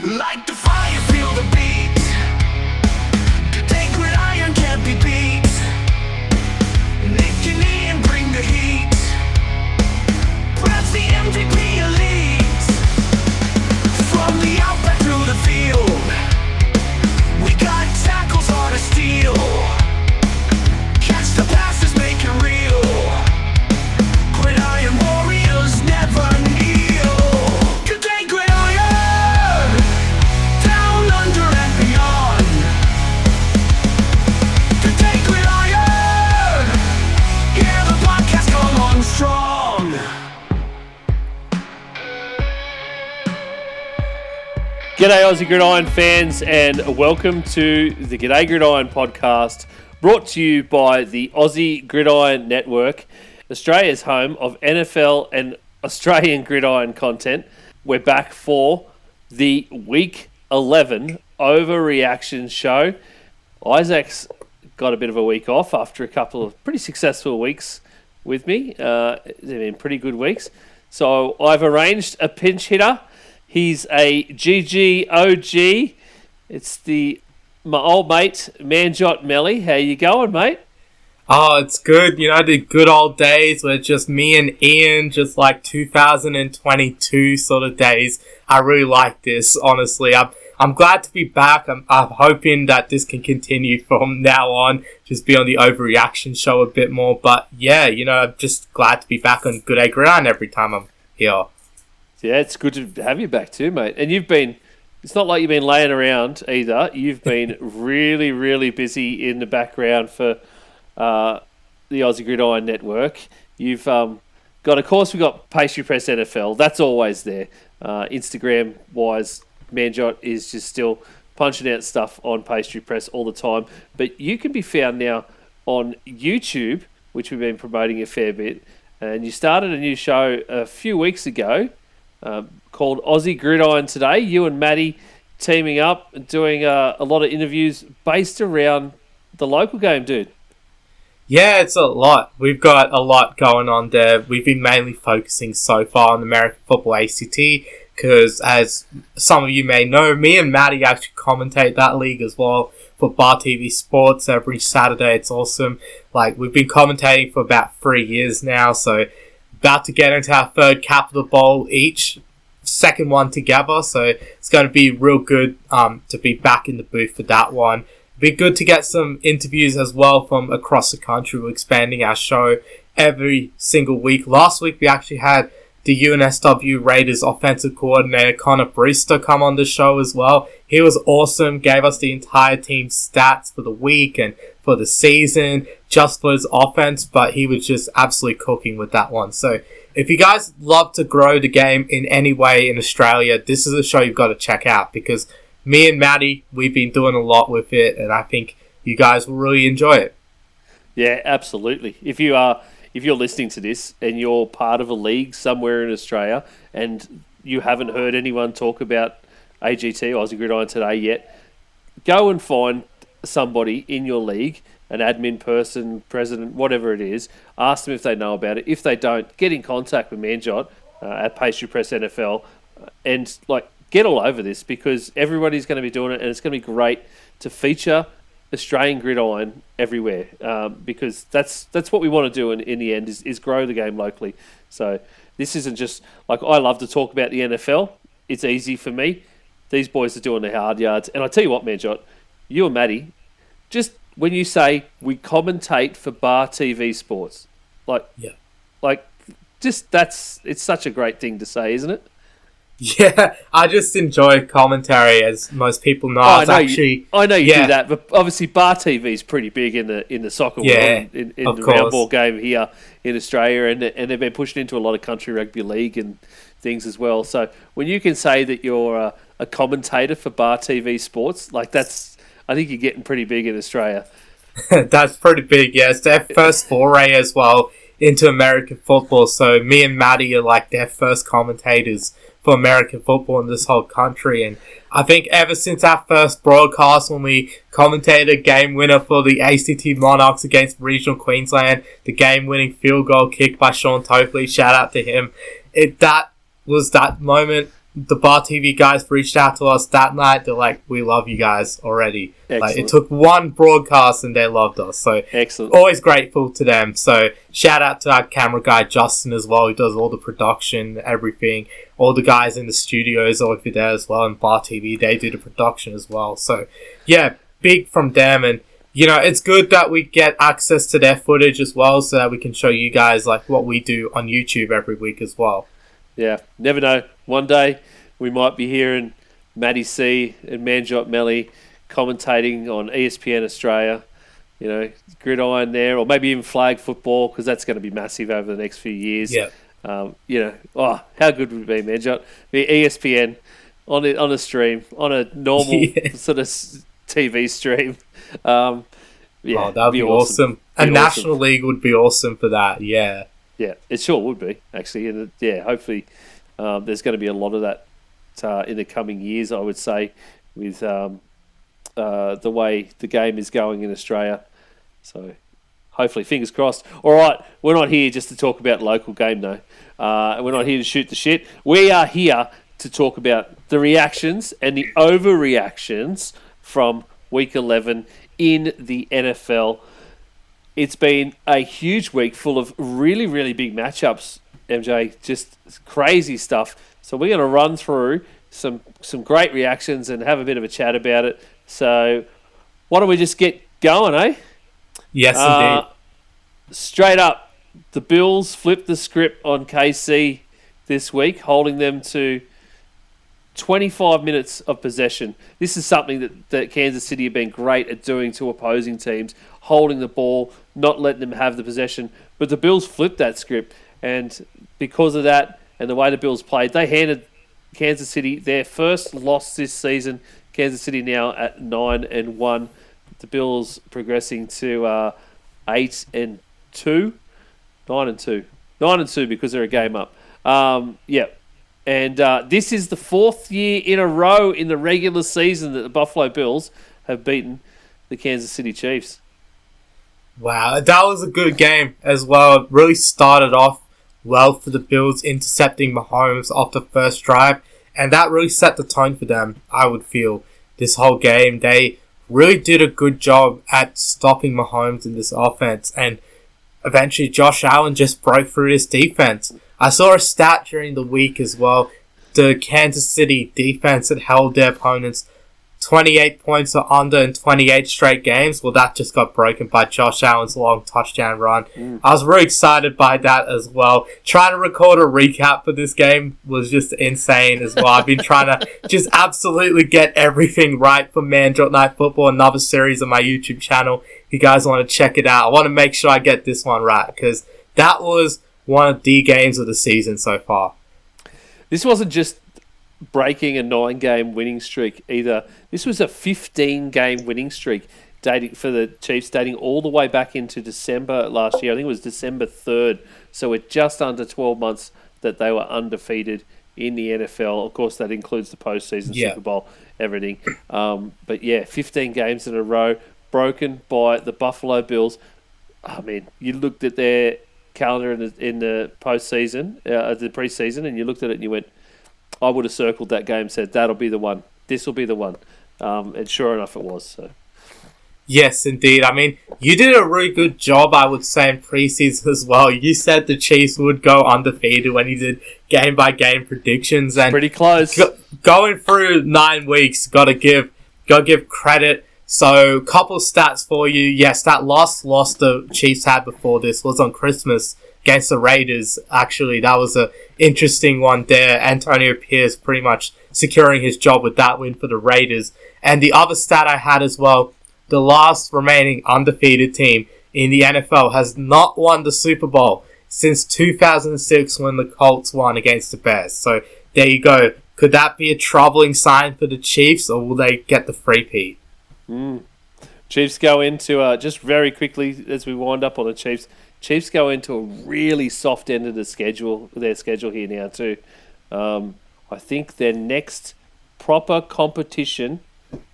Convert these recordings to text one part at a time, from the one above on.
Like the fire, feel the beat. Gday Gridiron can't be beat. Nick your knee and bring the heat. Brad's the MVP elite. From the outback through the field, we got tackles hard to steal. Catch the passes, make it real. Gridiron warriors never kneel. G'day Gridiron, down under and beyond. G'day Gridiron, yeah, the podcast come on strong. G'day Aussie Gridiron fans, and welcome to the G'day Gridiron podcast, brought to you by the Aussie Gridiron Network, Australia's home of NFL and Australian gridiron content. We're back for the Week 11 overreaction show. Isaac's got a bit of a week off after a couple of pretty successful weeks with me. They've been pretty good weeks. So I've arranged a pinch hitter. He's a GG OG. It's my old mate, Manjot Melly. How you going, mate? Oh, it's good. You know, the good old days where just me and Ian, just like 2022 sort of days. I really like this, honestly. I'm glad to be back. I'm hoping that this can continue from now on. Just be on the overreaction show a bit more. But yeah, you know, I'm just glad to be back on G'day Gridiron every time I'm here. Yeah, it's good to have you back too, mate. And it's not like you've been laying around either. You've been really, really busy in the background for the Aussie Gridiron Network. You've got, of course, we've got Pastry Press NFL. That's always there. Instagram-wise, Manjot is just still punching out stuff on Pastry Press all the time. But you can be found now on YouTube, which we've been promoting a fair bit. And you started a new show a few weeks ago called Aussie Gridiron Today. You and Maddie teaming up and doing a lot of interviews based around the local game, dude. Yeah, it's a lot. We've got a lot going on there. We've been mainly focusing so far on American Football ACT because, as some of you may know, me and Maddie actually commentate that league as well for Bar TV Sports every Saturday. It's awesome. Like, we've been commentating for about 3 years now, so about to get into our third Capital Bowl each, second one together, so it's going to be real good to be back in the booth for that one. Be good to get some interviews as well from across the country. We're expanding our show every single week. Last week we actually had the UNSW Raiders offensive coordinator Connor Brewster come on the show as well. He was awesome, gave us the entire team's stats for the week and for the season, just for his offense, but he was just absolutely cooking with that one. So if you guys love to grow the game in any way in Australia, this is a show you've got to check out because me and Maddie, we've been doing a lot with it, and I think you guys will really enjoy it. Yeah, absolutely. If you're listening to this and you're part of a league somewhere in Australia and you haven't heard anyone talk about AGT, Aussie Gridiron Today yet, go and find somebody in your league, an admin person, president, whatever it is, ask them if they know about it. If they don't, get in contact with Manjot at Pastry Press NFL and get all over this because everybody's going to be doing it and it's going to be great to feature Australian gridiron everywhere because that's what we want to do in the end is grow the game locally. So this isn't just I love to talk about the NFL. It's easy for me. These boys are doing the hard yards. And I tell you what, Manjot, you and Maddie, just when you say we commentate for Bar TV Sports, it's such a great thing to say, isn't it? Yeah, I just enjoy commentary, as most people know. I know you do that, but obviously Bar TV is pretty big in the soccer world, in the round ball game here in Australia, and they've been pushing into a lot of country rugby league and things as well. So when you can say that you're a commentator for Bar TV Sports, I think you're getting pretty big in Australia. That's pretty big, yeah. It's their first foray as well into American football, so me and Maddie are their first commentators for American football in this whole country. And I think ever since our first broadcast when we commentated game winner for the ACT Monarchs against Regional Queensland, the game-winning field goal kick by Sean Tokley, shout out to him. That was that moment the Bar TV guys reached out to us that night. They're like, we love you guys already. Excellent. Like, it took one broadcast and they loved us. So excellent. Always grateful to them. So shout out to our camera guy Justin as well, who does all the production, everything. All the guys in the studios over there as well, and Bar TV, they do the production as well. So yeah, big from them. And you know, it's good that we get access to their footage as well, so that we can show you guys like what we do on YouTube every week as well. Yeah, never know. One day we might be hearing Matty C and Manjot Melly commentating on ESPN Australia. You know, Gridiron there, or maybe even flag football, because that's going to be massive over the next few years. Yeah. You know, how good would it be, Manjot? The ESPN on a stream, on a normal sort of TV stream. Yeah, that'd be awesome. A National League would be awesome for that. Yeah. Yeah, it sure would be, actually. And hopefully there's going to be a lot of that in the coming years, I would say, with the way the game is going in Australia. So hopefully, fingers crossed. All right, we're not here just to talk about local game, though. We're not here to shoot the shit. We are here to talk about the reactions and the overreactions from Week 11 in the NFL. It's been a huge week full of really, really big matchups, MJ. Just crazy stuff. So we're going to run through some great reactions and have a bit of a chat about it. So why don't we just get going, eh? Yes, indeed. Straight up, the Bills flipped the script on KC this week, holding them to 25 minutes of possession. This is something that Kansas City have been great at doing to opposing teams, holding the ball, not letting them have the possession. But the Bills flipped that script, and because of that and the way the Bills played, they handed Kansas City their first loss this season. Kansas City now at 9-1. The Bills progressing to 8-2. 9-2. 9-2 because they're a game up. Yeah. And this is the fourth year in a row in the regular season that the Buffalo Bills have beaten the Kansas City Chiefs. Wow, that was a good game as well. It really started off well for the Bills, intercepting Mahomes off the first drive, and that really set the tone for them, I would feel, this whole game. They really did a good job at stopping Mahomes in this offense, and eventually Josh Allen just broke through this defense. I saw a stat during the week as well. The Kansas City defense had held their opponents 28 points or under in 28 straight games. Well, that just got broken by Josh Allen's long touchdown run. I was really excited by that as well. Trying to record a recap for this game was just insane as well. I've been trying to just absolutely get everything right for Manjot Night Football, another series on my YouTube channel. If you guys want to check it out, I want to make sure I get this one right, because that was one of the games of the season so far. This wasn't just breaking a 9-game winning streak either. This was a 15-game winning streak dating for the Chiefs, dating all the way back into December last year. I think it was December 3rd. So it's just under 12 months that they were undefeated in the NFL. Of course, that includes the postseason, Super Bowl, everything. But yeah, 15 games in a row broken by the Buffalo Bills. I mean, you looked at their calendar in the postseason, the preseason, and you looked at it and you went, I would have circled that game, said that'll be the one. This will be the one. And sure enough, it was. So. Yes, indeed. I mean, you did a really good job, I would say, in preseason as well. You said the Chiefs would go undefeated when you did game-by-game predictions, and pretty close. Going through 9 weeks, gotta give credit. So, couple stats for you. Yes, that last loss the Chiefs had before this was on Christmas against the Raiders. Actually, that was a interesting one there. Antonio Pierce pretty much securing his job with that win for the Raiders. And the other stat I had as well, the last remaining undefeated team in the NFL has not won the Super Bowl since 2006 when the Colts won against the Bears. So there you go. Could that be a troubling sign for the Chiefs, or will they get the three-peat? Chiefs go into, just very quickly as we wind up on the Chiefs go into a really soft end of their schedule here now too. I think their next proper competition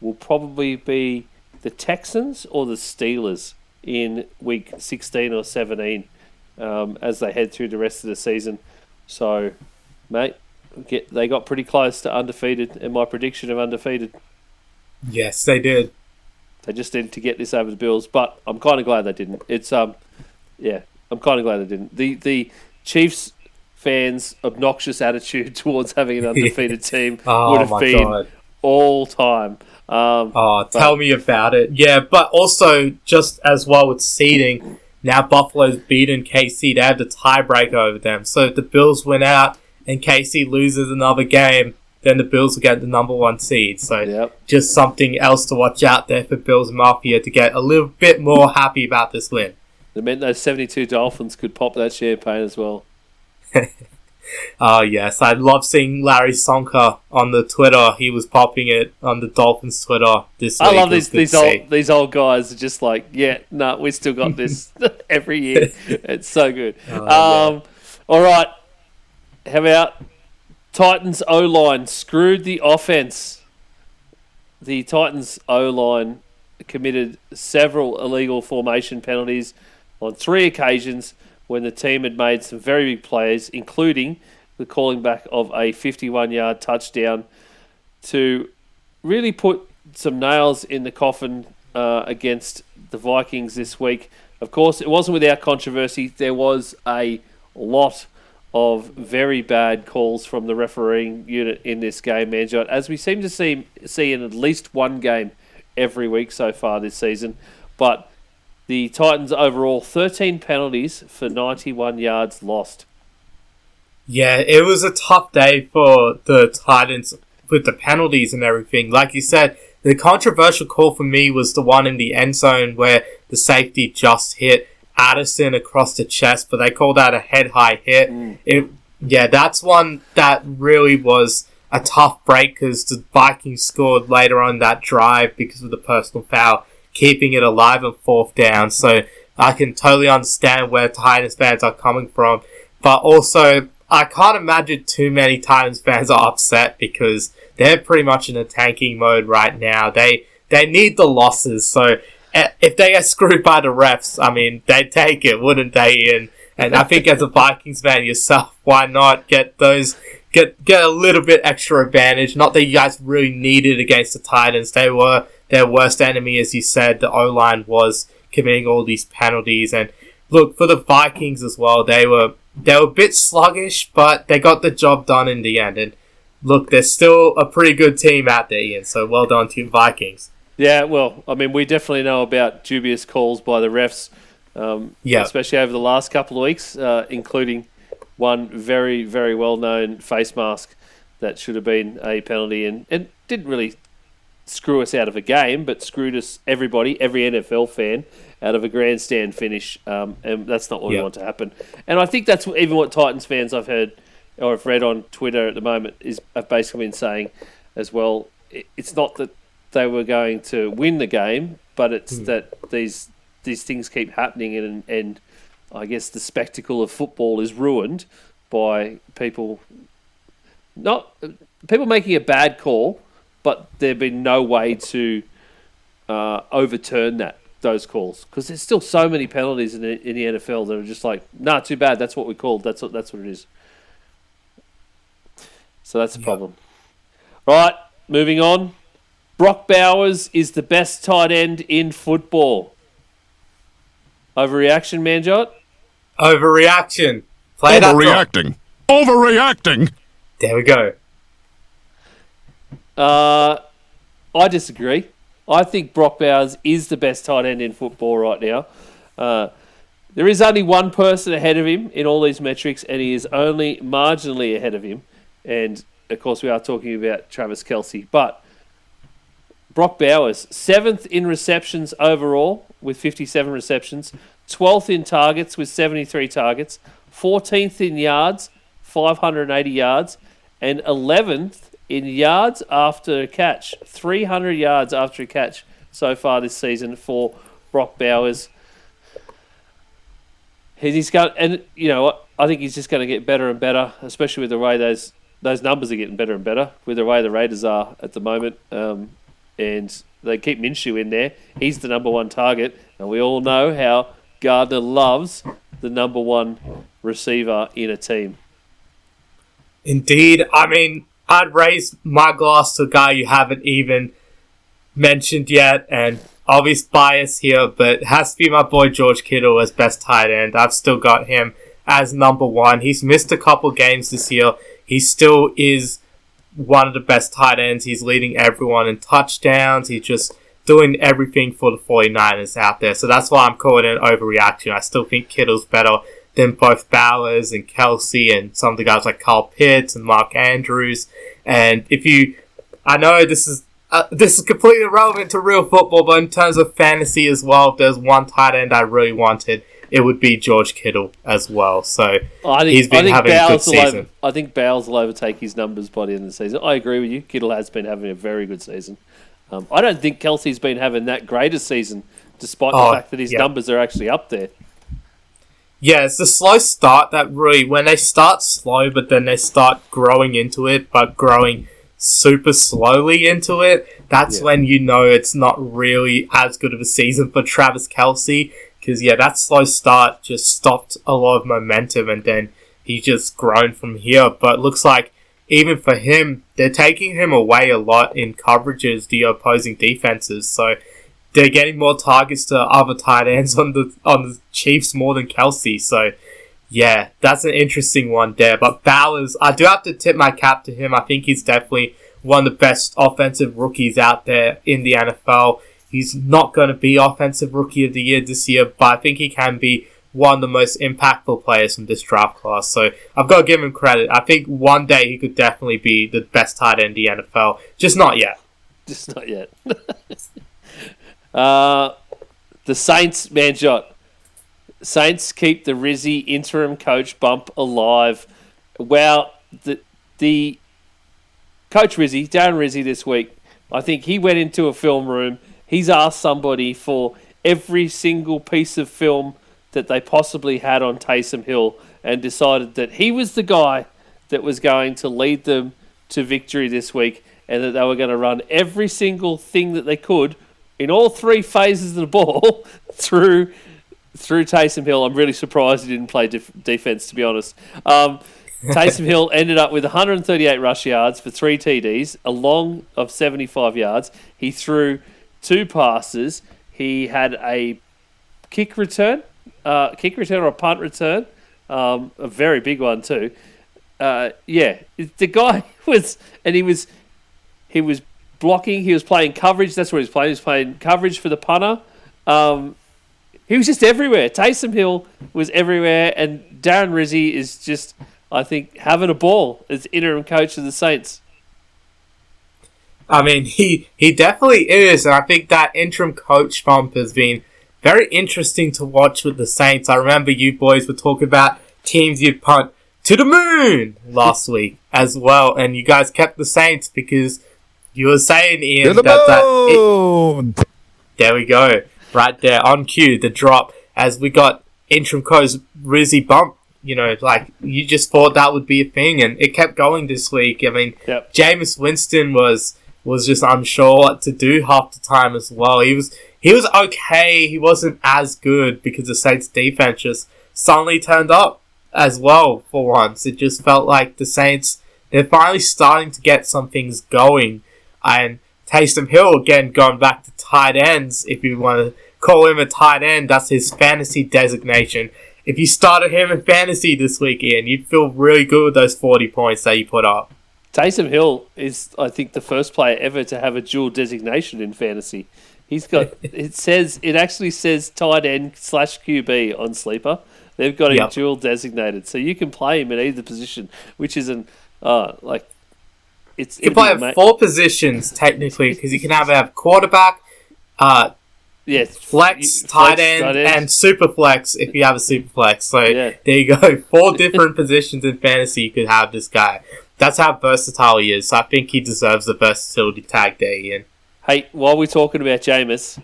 will probably be the Texans or the Steelers in week 16 or 17 as they head through the rest of the season. So, mate, they got pretty close to undefeated, and my prediction of undefeated. Yes, they did. They just needed to get this over the Bills, but I'm kind of glad they didn't. It's I'm kind of glad they didn't. The Chiefs fans' obnoxious attitude towards having an undefeated team would have been all time. Tell me about it. Yeah, but also just as well with seeding, now Buffalo's beaten KC. They have the tiebreaker over them. So if the Bills win out and KC loses another game, then the Bills will get the number 1 seed. So just something else to watch out there for Bills Mafia to get a little bit more happy about this win. It meant those 72 Dolphins could pop that champagne as well. Oh, yes. I love seeing Larry Sonka on the Twitter. He was popping it on the Dolphins Twitter this week. I love these old guys are just like, we still got this every year. It's so good. All right. How about Titans O-line screwed the offense? The Titans O-line committed several illegal formation penalties on 3 occasions when the team had made some very big plays, including the calling back of a 51-yard touchdown to really put some nails in the coffin against the Vikings this week. Of course, it wasn't without controversy. There was a lot of very bad calls from the refereeing unit in this game, Manjot, as we seem to see in at least one game every week so far this season. But the Titans overall, 13 penalties for 91 yards lost. Yeah, it was a tough day for the Titans with the penalties and everything. Like you said, the controversial call for me was the one in the end zone where the safety just hit Addison across the chest, but they called that a head-high hit. That's one that really was a tough break because the Vikings scored later on that drive because of the personal foul, keeping it alive on 4th down. So I can totally understand where Titans fans are coming from. But also, I can't imagine too many Titans fans are upset because they're pretty much in a tanking mode right now. They need the losses. So if they get screwed by the refs, I mean, they'd take it, wouldn't they? And I think as a Vikings fan yourself, why not get a little bit extra advantage? Not that you guys really need it against the Titans. They were their worst enemy, as you said. The O-line was committing all these penalties. And look, for the Vikings as well, they were a bit sluggish, but they got the job done in the end. And look, they're still a pretty good team out there, Ian. So well done to you, Vikings. Yeah, well, I mean, we definitely know about dubious calls by the refs, especially over the last couple of weeks, including one very, very well-known face mask that should have been a penalty and didn't really screw us out of a game, but screwed us, every NFL fan, out of a grandstand finish, and that's not what we want to happen. And I think that's even what Titans fans I've heard or I've read on Twitter at the moment have basically been saying as well. It's not that they were going to win the game, but it's that these things keep happening, and I guess the spectacle of football is ruined by people making a bad call, but there been no way to overturn those calls, because there's still so many penalties in the NFL that are just like, too bad. That's what we called. That's what it is. So that's a problem. Right, moving on. Brock Bowers is the best tight end in football. Overreaction, Manjot? Overreaction. Overreacting. There we go. I disagree. I think Brock Bowers is the best tight end in football right now. There is only one person ahead of him in all these metrics, and he is only marginally ahead of him. And, of course, we are talking about Travis Kelce. But Brock Bowers, 7th in receptions overall with 57 receptions, 12th in targets with 73 targets, 14th in yards, 580 yards, and 11th in yards after a catch, 300 yards after a catch so far this season for Brock Bowers. He's going, and you know what? I think he's just going to get better and better, especially with the way those numbers are getting better and better with the way the Raiders are at the moment. And they keep Minshew in there. He's the number one target, and we all know how Gardner loves the number one receiver in a team. Indeed. I mean, I'd raise my glass to a guy you haven't even mentioned yet, and obvious bias here, but it has to be my boy George Kittle as best tight end. I've still got him as number one. He's missed a couple games this year. He still is one of the best tight ends. He's leading everyone in touchdowns. He's just doing everything for the 49ers out there. So that's why I'm calling it an overreaction. I still think Kittle's better than both Bowers and Kelsey and some of the guys like Carl Pitts and Mark Andrews. And I know this is completely irrelevant to real football, but in terms of fantasy as well, if there's one tight end I really wanted, it would be George Kittle as well. So he's been having a good season. I think Bowles will overtake his numbers by the end of the season. I agree with you. Kittle has been having a very good season. I don't think Kelsey's been having that great a season, despite the fact that his numbers are actually up there. Yeah, it's the slow start that really, when they start slow, but then they start growing into it, but growing super slowly into it, that's when you know it's not really as good of a season for Travis Kelce. Because, that slow start just stopped a lot of momentum, and then he's just grown from here. But it looks like even for him, they're taking him away a lot in coverages, the opposing defenses. So they're getting more targets to other tight ends on the Chiefs more than Kelce. So, that's an interesting one there. But Bowers, I do have to tip my cap to him. I think he's definitely one of the best offensive rookies out there in the NFL. He's not going to be Offensive Rookie of the Year this year, but I think he can be one of the most impactful players from this draft class. So I've got to give him credit. I think one day he could definitely be the best tight end in the NFL. Just not yet. Just not yet. The Saints, Manjot. Saints keep the Rizzy interim coach bump alive. Well, the Coach Rizzy, Darren Rizzy this week, I think he went into a film room. He's asked somebody for every single piece of film that they possibly had on Taysom Hill and decided that he was the guy that was going to lead them to victory this week and that they were going to run every single thing that they could in all three phases of the ball through Taysom Hill. I'm really surprised he didn't play defense, to be honest. Taysom Hill ended up with 138 rush yards for 3 TDs, a long of 75 yards. He threw 2 passes. He had a kick return or a punt return, a very big one too. The guy was, and he was blocking. He was playing coverage. That's what he was playing. He was playing coverage for the punter. He was just everywhere. Taysom Hill was everywhere, and Darren Rizzy is just, I think, having a ball as interim coach of the Saints. I mean, he definitely is, and I think that interim coach bump has been very interesting to watch with the Saints. I remember you boys were talking about teams you'd punt to the moon last week as well, and you guys kept the Saints because you were saying, Ian, there we go, right there on cue, the drop as we got interim coach Rizzy bump. You know, like, you just thought that would be a thing, and it kept going this week. I mean, Jameis Winston was just unsure what to do half the time as well. He was okay. He wasn't as good because the Saints defense just suddenly turned up as well for once. It just felt like the Saints, they're finally starting to get some things going. And Taysom Hill, again, going back to tight ends, if you want to call him a tight end, that's his fantasy designation. If you started him in fantasy this week, Ian, you'd feel really good with those 40 points that you put up. Taysom Hill is, I think, the first player ever to have a dual designation in fantasy. He's got, it actually says tight end / QB on Sleeper. They've got him dual designated. So you can play him at either position, which isn't, you can play at 4 positions, technically, because you can have quarterback, flex, tight end, and super flex if you have a super flex. So there you go. 4 different positions in fantasy you could have this guy. That's how versatile he is. So I think he deserves the versatility tag there, Ian. Hey, while we're talking about Jameis,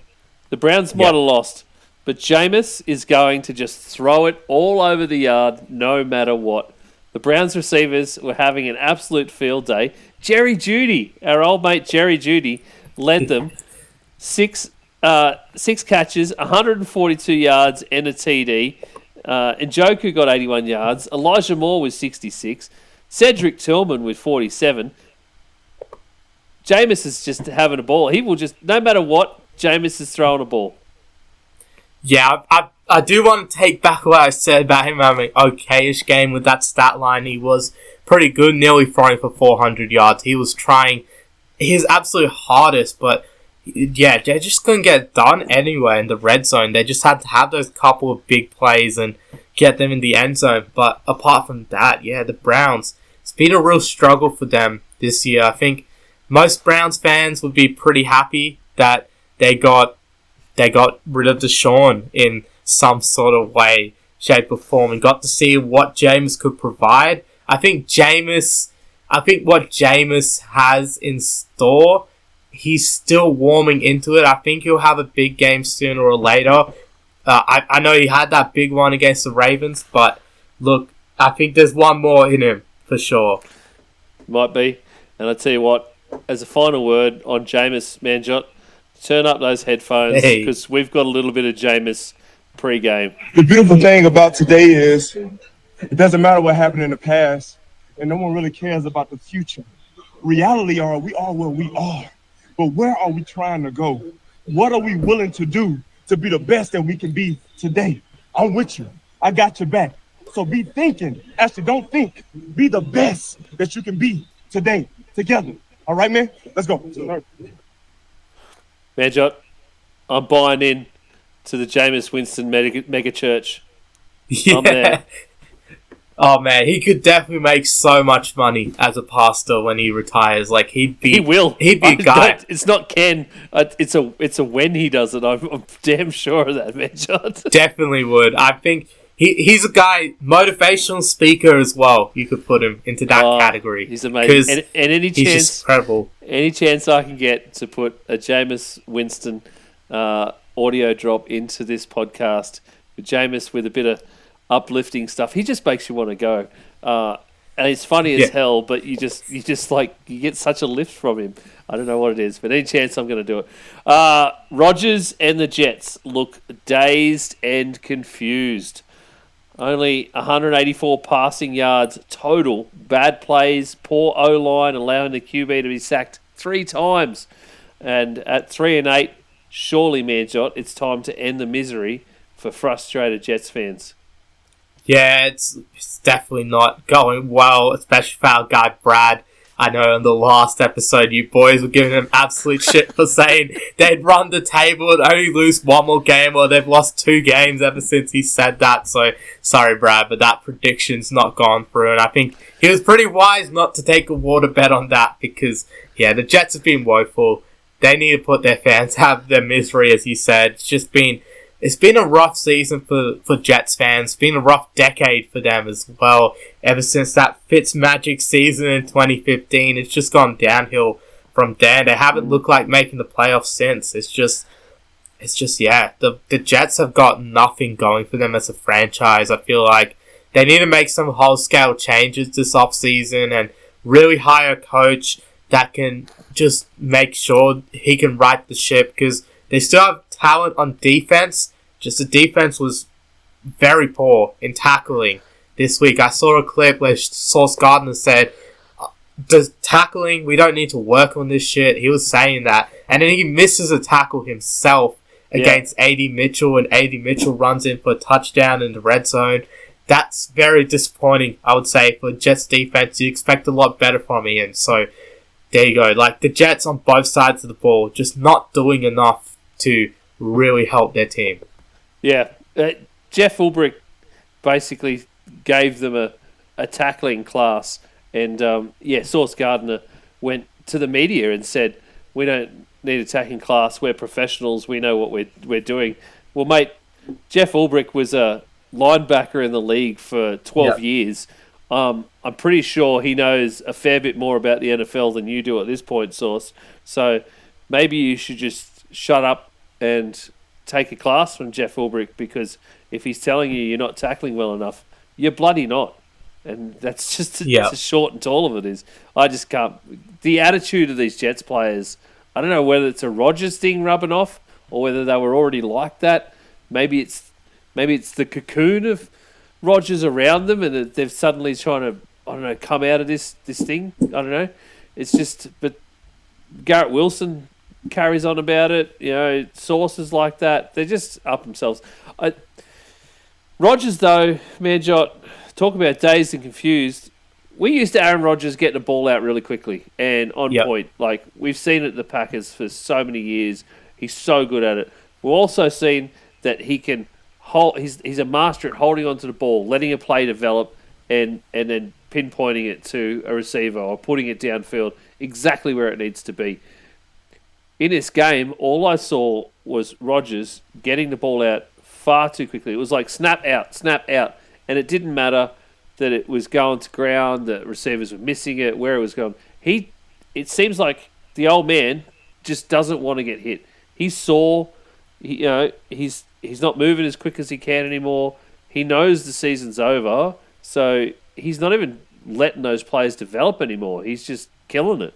the Browns might have lost, but Jameis is going to just throw it all over the yard no matter what. The Browns receivers were having an absolute field day. Jerry Jeudy, our old mate Jerry Jeudy, led them 6 catches, 142 yards, and a TD. Njoku got 81 yards. Elijah Moore was 66. Cedric Tillman with 47. Jameis is just having a ball. He will just, no matter what, Jameis is throwing a ball. Yeah, I do want to take back what I said about him having an okay-ish game with that stat line. He was pretty good, nearly throwing for 400 yards. He was trying his absolute hardest, but yeah, they just couldn't get it done anywhere in the red zone. They just had to have those couple of big plays and get them in the end zone. But apart from that, yeah, the Browns, it's been a real struggle for them this year. I think most Browns fans would be pretty happy that they got rid of Deshaun in some sort of way, shape or form, and got to see what Jameis could provide. I think what Jameis has in store, he's still warming into it. I think he'll have a big game sooner or later. I know he had that big one against the Ravens, but look, I think there's one more in him for sure. Might be. And I tell you what, as a final word on Jameis, Manjot, turn up those headphones because we've got a little bit of Jameis pre-game. The beautiful thing about today is it doesn't matter what happened in the past, and no one really cares about the future. Reality are we are where we are, but where are we trying to go? What are we willing to do to be the best that we can be today? I'm with you. I got your back. So be thinking. Actually, don't think. Be the best that you can be today together. All right, man? Let's go. Manjot, I'm buying in to the Jameis Winston mega church. Yeah. I'm there. Oh man, he could definitely make so much money as a pastor when he retires. Like he will. He'd be a guy. It's not Ken. It's a when he does it. I'm damn sure of that, Manjot. Definitely would. I think he's a guy, motivational speaker as well. You could put him into that category. He's amazing. And any he's chance, just incredible. Any chance I can get to put a Jameis Winston audio drop into this podcast with Jameis with a bit of uplifting stuff, he just makes you want to go. And it's funny as hell, but you get such a lift from him. I don't know what it is, but any chance I'm going to do it. Rodgers and the Jets look dazed and confused. Only 184 passing yards total. Bad plays, poor O-line, allowing the QB to be sacked 3 times. And at 3-8, surely, Manjot, it's time to end the misery for frustrated Jets fans. Yeah, it's definitely not going well, especially for our guy Brad. I know in the last episode you boys were giving him absolute shit for saying they'd run the table and only lose one more game, or they've lost 2 games ever since he said that. So, sorry Brad, but that prediction's not gone through, and I think he was pretty wise not to take a water bet on that because, yeah, the Jets have been woeful. They need to put their fans out of their misery, as he said. It's been a rough season for Jets fans. It's been a rough decade for them as well. Ever since that Fitzmagic season in 2015, it's just gone downhill from there. They haven't looked like making the playoffs since. It's just yeah. The Jets have got nothing going for them as a franchise. I feel like they need to make some whole-scale changes this offseason and really hire a coach that can just make sure he can right the ship, because they still have talent on defense. Just the defense was very poor in tackling this week. I saw a clip where Sauce Gardner said, "Does tackling, we don't need to work on this shit." He was saying that. And then he misses a tackle himself against A.D. Mitchell, and A.D. Mitchell runs in for a touchdown in the red zone. That's very disappointing, I would say, for Jets defense. You expect a lot better from Ian. So, there you go. Like, the Jets on both sides of the ball just not doing enough to really help their team. Yeah. Jeff Ulbrich basically gave them a tackling class. And, Sauce Gardner went to the media and said, "We don't need a tackling class. We're professionals. We know what we're doing." Well, mate, Jeff Ulbrich was a linebacker in the league for 12 years. I'm pretty sure he knows a fair bit more about the NFL than you do at this point, Sauce. So maybe you should just shut up and take a class from Jeff Ulbrich, because if he's telling you you're not tackling well enough, you're bloody not. And that's just as short and tall of it is. I just can't. The attitude of these Jets players, I don't know whether it's a Rodgers thing rubbing off or whether they were already like that. Maybe it's the cocoon of Rodgers around them, and they've suddenly trying to, I don't know, come out of this thing. I don't know. It's just, but Garrett Wilson carries on about it. You know, sources like that, they're just up themselves. Rodgers, though, Manjot, talk about dazed and confused. We used to Aaron Rodgers getting the ball out really quickly and on point. Like, we've seen it at the Packers for so many years. He's so good at it. We've also seen that he can hold. He's a master at holding onto the ball, letting a play develop, and then pinpointing it to a receiver or putting it downfield exactly where it needs to be. In this game, all I saw was Rodgers getting the ball out far too quickly. It was like snap out, and it didn't matter that it was going to ground, that receivers were missing it, where it was going. It seems like the old man just doesn't want to get hit. He's not moving as quick as he can anymore. He knows the season's over, so he's not even letting those players develop anymore. He's just killing it.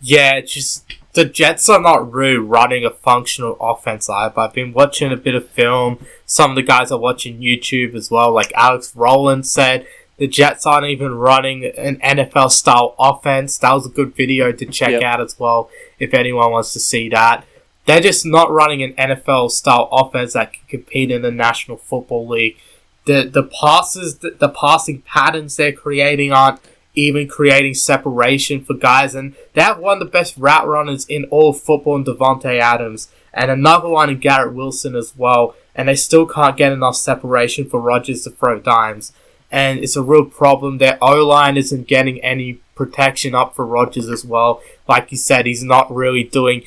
Yeah, it's just the Jets are not really running a functional offense either. I've been watching a bit of film. Some of the guys are watching YouTube as well. Like Alex Rowland said, the Jets aren't even running an NFL-style offense. That was a good video to check out as well if anyone wants to see that. They're just not running an NFL-style offense that can compete in the National Football League. The passing patterns they're creating aren't even creating separation for guys, and they have one of the best route runners in all of football in Devontae Adams, and another one in Garrett Wilson as well, and they still can't get enough separation for Rodgers to throw dimes, and it's a real problem. Their O-line isn't getting any protection up for Rodgers as well. Like you said, he's not really doing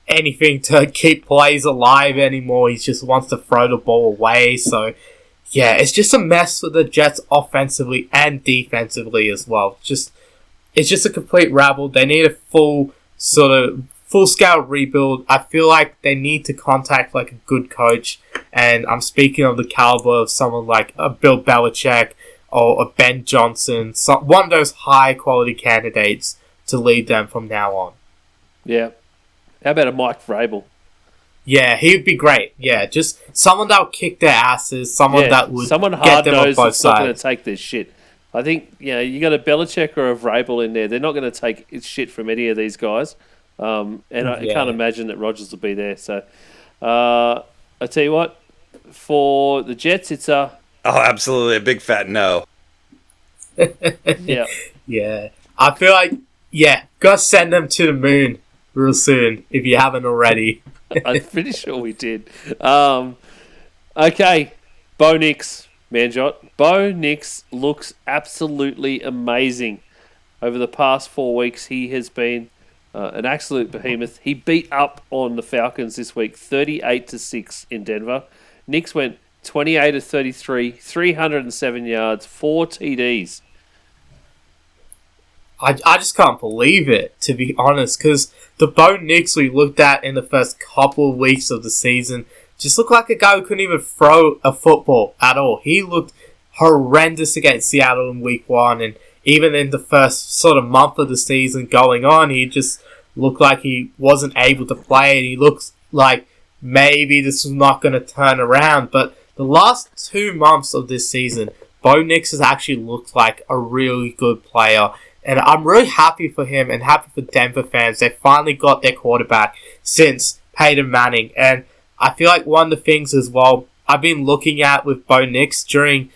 anything to keep plays alive anymore. He just wants to throw the ball away, so yeah, it's just a mess with the Jets offensively and defensively as well. It's just a complete rabble. They need a full-scale rebuild. I feel like they need to contact like a good coach, and I'm speaking of the caliber of someone like a Bill Belichick or a Ben Johnson, one of those high-quality candidates to lead them from now on. Yeah. How about a Mike Vrabel? Yeah, he would be great. Yeah, just someone that would kick their asses, someone that would someone get them hard-nosed on both that's not sides. going to take this shit. I think, you got a Belichick or a Vrabel in there. They're not going to take shit from any of these guys. I can't imagine that Rodgers will be there. So, I tell you what, for the Jets, it's Oh, absolutely. A big fat no. yeah. Yeah. I feel like, gotta send them to the moon real soon, if you haven't already. I'm pretty sure we did. Okay, Bo Nix, Manjot. Bo Nix looks absolutely amazing. Over the past 4 weeks, he has been an absolute behemoth. He beat up on the Falcons this week, 38-6 in Denver. Nix went 28 of 33, 307 yards, 4 TDs. I just can't believe it, to be honest, because the Bo Nix we looked at in the first couple of weeks of the season just looked like a guy who couldn't even throw a football at all. He looked horrendous against Seattle in week 1, and even in the first sort of month of the season going on, he just looked like he wasn't able to play, and he looks like maybe this was not going to turn around. But the last 2 months of this season, Bo Nix has actually looked like a really good player. And I'm really happy for him and happy for Denver fans. They finally got their quarterback since Peyton Manning. And I feel like one of the things as well I've been looking at with Bo Nix during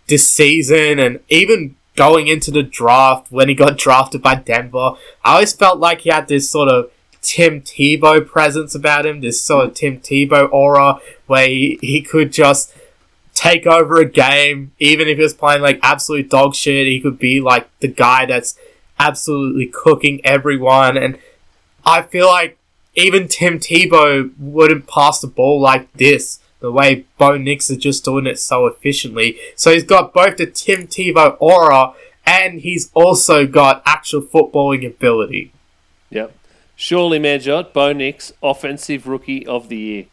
this season and even going into the draft when he got drafted by Denver, I always felt like he had this sort of Tim Tebow presence about him, this sort of Tim Tebow aura where he could just take over a game, even if he was playing like absolute dog shit. He could be like the guy that's absolutely cooking everyone, and I feel like even Tim Tebow wouldn't pass the ball like this, the way Bo Nix is just doing it so efficiently. So he's got both the Tim Tebow aura and he's also got actual footballing ability. Yep. Surely, Manjot, Bo Nix, Offensive Rookie of the Year.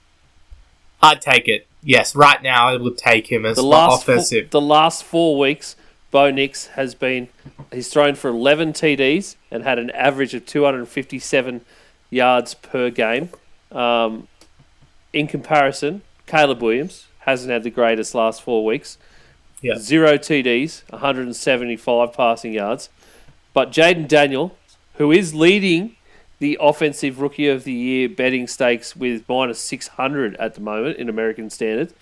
I'd take it. Yes, right now I would take him as offensive. The last 4 weeks, Bo Nix he's thrown for 11 TDs and had an average of 257 yards per game. In comparison, Caleb Williams hasn't had the greatest last 4 weeks. Yeah. 0 TDs, 175 passing yards. But Jaden Daniel, who is leading the Offensive Rookie of the Year betting stakes with minus 600 at the moment in American standards,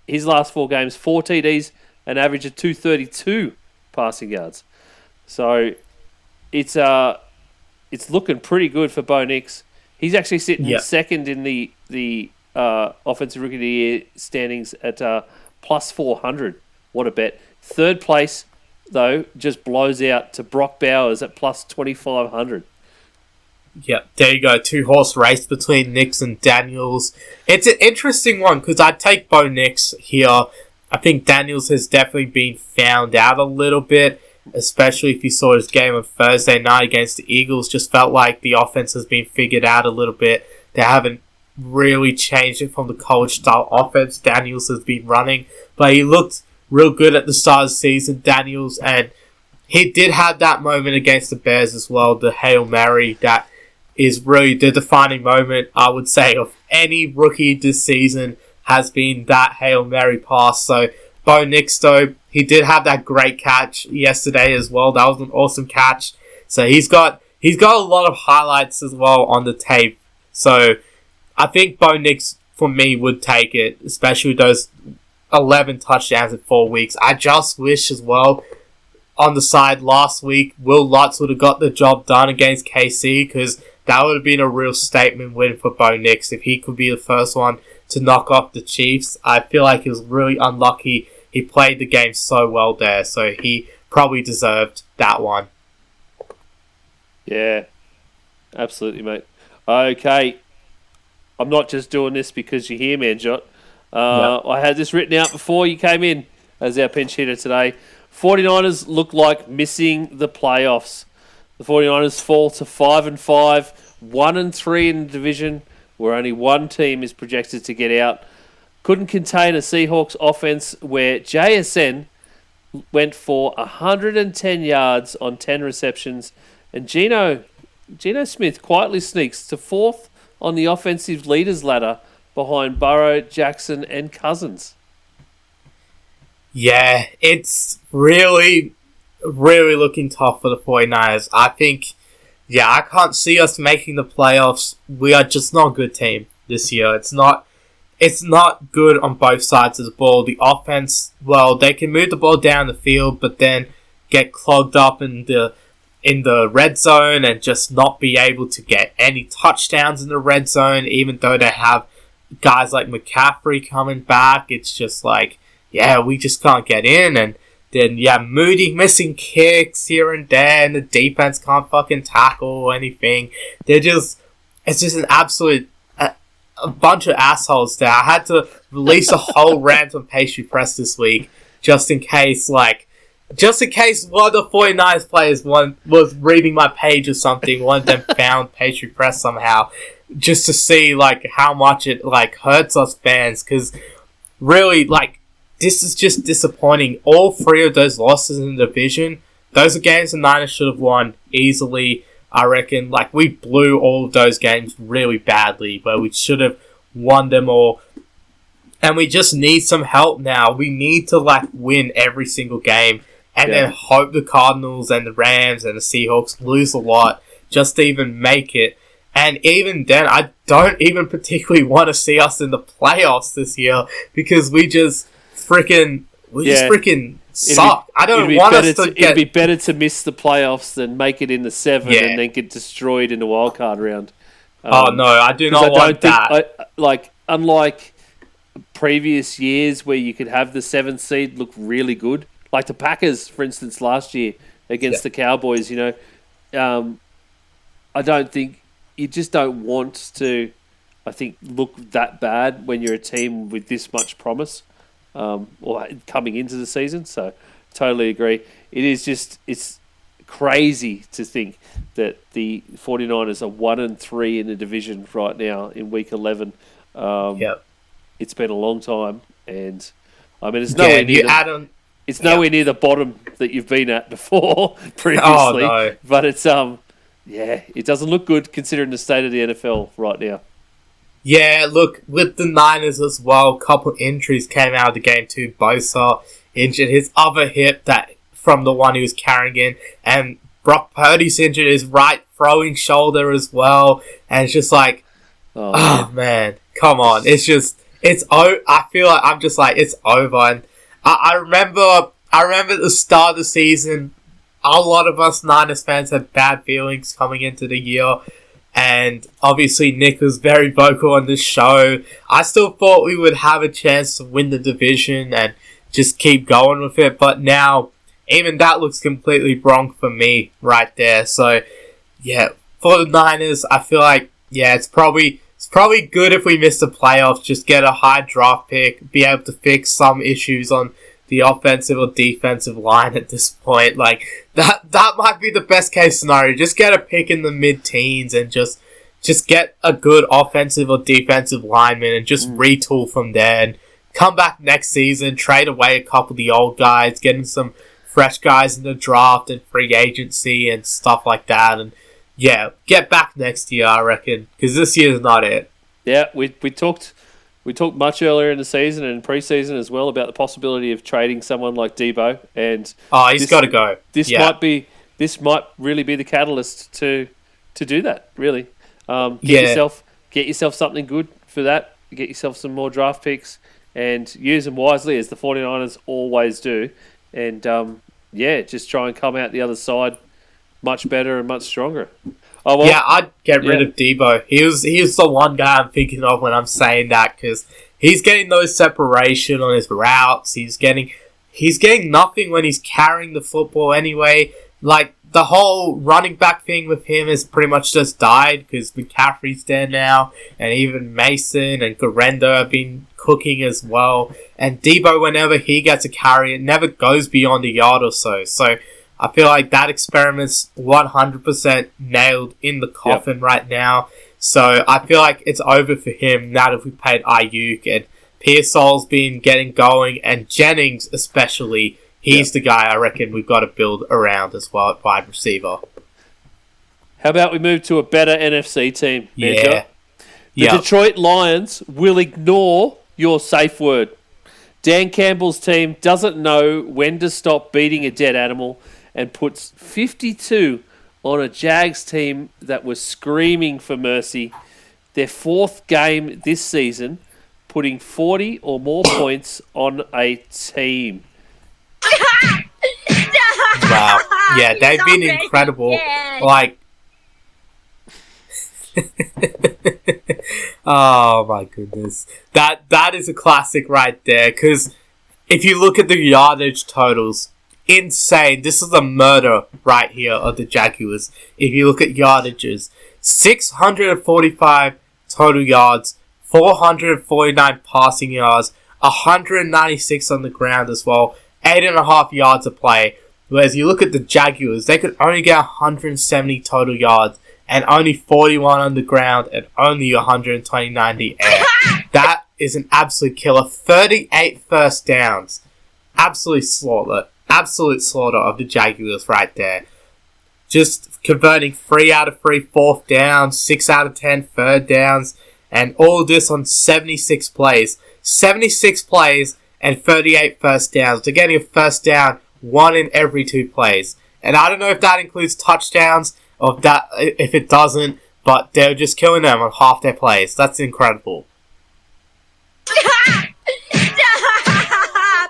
his last 4 games, 4 TDs, an average of 232 passing yards. So it's looking pretty good for Bo Nix. He's actually sitting second in the Offensive Rookie of the Year standings at plus 400. What a bet. Third place, though, just blows out to Brock Bowers at plus 2,500. Yeah, there you go. 2-horse race between Nix and Daniels. It's an interesting one because I'd take Bo Nix here. I think Daniels has definitely been found out a little bit, especially if you saw his game on Thursday night against the Eagles. Just felt like the offense has been figured out a little bit. They haven't really changed it from the college-style offense Daniels has been running, but he looked real good at the start of the season, Daniels, and he did have that moment against the Bears as well, the Hail Mary, that is really the defining moment, I would say, of any rookie this season has been that Hail Mary pass. So Bo Nix, though, he did have that great catch yesterday as well. That was an awesome catch. So he's got a lot of highlights as well on the tape. So I think Bo Nix, for me, would take it, especially with those 11 touchdowns in 4 weeks. I just wish as well, on the side last week, Will Lutz would have got the job done against KC, because that would have been a real statement win for Bo Nix if he could be the first one to knock off the Chiefs. I feel like he was really unlucky. He played the game so well there, so he probably deserved that one. Yeah, absolutely, mate. Okay, I'm not just doing this because you're here, Manjot. I had this written out before you came in as our pinch hitter today. 49ers look like missing the playoffs. The 49ers fall to 5-5, 1-3 in the division, where only one team is projected to get out. Couldn't contain a Seahawks offense where JSN went for 110 yards on 10 receptions, and Geno Smith quietly sneaks to 4th on the offensive leaders ladder behind Burrow, Jackson, and Cousins. Yeah, it's really looking tough for the 49ers. I think, I can't see us making the playoffs. We are just not a good team this year. It's not good on both sides of the ball. The offense, well, they can move the ball down the field, but then get clogged up in the red zone and just not be able to get any touchdowns in the red zone, even though they have guys like McCaffrey coming back. It's just like, we just can't get in. And then, Moody missing kicks here and there, and the defense can't fucking tackle or anything. It's just an absolute a bunch of assholes there. I had to release a whole rant on Pastry Press this week, just in case one of the 49ers players was reading my page or something, one of them found Pastry Press somehow, just to see, how much it, hurts us fans, because really, this is just disappointing. All 3 of those losses in the division, those are games the Niners should have won easily. I reckon, we blew all of those games really badly, but we should have won them all. And we just need some help now. We need to, win every single game, and then hope the Cardinals and the Rams and the Seahawks lose a lot just to even make it. And even then, I don't even particularly want to see us in the playoffs this year, because we just freaking suck. I don't want us to get... It'd be better to miss the playoffs than make it in the 7 and then get destroyed in the wildcard round. No, I do not want that. Unlike previous years where you could have the 7th seed look really good, like the Packers, for instance, last year against the Cowboys, I don't think... You just don't want to, I think, look that bad when you're a team with this much promise. Or coming into the season, so totally agree. It's crazy to think that the 49ers are 1-3 in the division right now in week 11. It's been a long time, and I mean, it's nowhere near the bottom that you've been at before previously. Oh, no. But it's it doesn't look good considering the state of the NFL right now. Yeah, look, with the Niners as well, a couple injuries came out of the game too. Bosa injured his other hip that from the one he was carrying in, and Brock Purdy's injured his right throwing shoulder as well. And it's just like, oh man, come on. I feel like I'm just like, it's over. And I remember at the start of the season, a lot of us Niners fans had bad feelings coming into the year. And obviously Nick was very vocal on this show. I still thought we would have a chance to win the division and just keep going with it. But now, even that looks completely wrong for me right there. So, yeah, for the Niners, I feel like, yeah, it's probably good if we miss the playoffs. Just get a high draft pick, be able to fix some issues on the offensive or defensive line at this point. Like, that might be the best case scenario. Just get a pick in the mid-teens and just get a good offensive or defensive lineman and just retool from there and come back next season, trade away a couple of the old guys, getting some fresh guys in the draft and free agency and stuff like that. And yeah, get back next year, I reckon, because this year's not it. Yeah, we talked much earlier in the season and preseason as well about the possibility of trading someone like Debo, and he's got to go. This might really be the catalyst to do that. Really, get yourself something good for that. Get yourself some more draft picks and use them wisely, as the 49ers always do. And just try and come out the other side much better and much stronger. Oh, well, yeah, I'd get rid of Debo. He was the one guy I'm thinking of when I'm saying that, because he's getting no separation on his routes. He's getting nothing when he's carrying the football anyway. Like, the whole running back thing with him has pretty much just died because McCaffrey's there now, and even Mason and Garendo have been cooking as well. And Debo, whenever he gets a carry, it never goes beyond a yard or so. So I feel like that experiment's 100% nailed in the coffin right now. So I feel like it's over for him now that we paid Ayuk, and Pearsall's been getting going, and Jennings especially. He's the guy I reckon we've got to build around as well at wide receiver. How about we move to a better NFC team, Manjot? Yeah. The Detroit Lions will ignore your safe word. Dan Campbell's team doesn't know when to stop beating a dead animal and puts 52 on a Jags team that was screaming for mercy. Their fourth game this season, putting 40 or more points on a team. Wow. Yeah, they've been incredible. Like, oh my goodness. That is a classic right there, because if you look at the yardage totals, insane. This is a murder right here of the Jaguars. If you look at yardages, 645 total yards, 449 passing yards, 196 on the ground as well, 8.5 yards a play. Whereas you look at the Jaguars, they could only get 170 total yards and only 41 on the ground and only 129 in the air. That is an absolute killer. 38 first downs. Absolute slaughter of the Jaguars right there. Just converting 3 out of 3 fourth downs, 6 out of 10 third downs, and all this on 76 plays. 76 plays and 38 first downs. They're getting a first down 1 in every 2 plays. And I don't know if that includes touchdowns or if it doesn't, but they're just killing them on half their plays. That's incredible. Stop!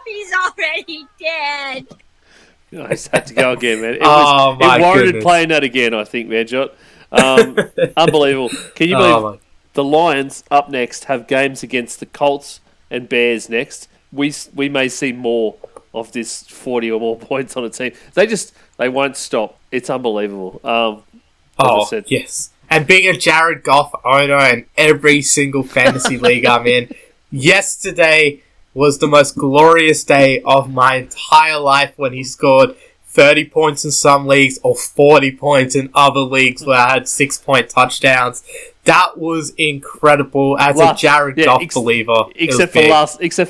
He's already dead. I just had to go again, man. It my warranted goodness. playing that again, I think, Manjot. Unbelievable. Can you believe the Lions up next have games against the Colts and Bears next? We may see more of this 40 or more points on a team. They won't stop. It's unbelievable. I said. Yes. And being a Jared Goff owner in every single fantasy league I'm in, yesterday was the most glorious day of my entire life when he scored 30 points in some leagues or 40 points in other leagues where I had 6-point touchdowns. That was incredible as a Jared Goff believer. Except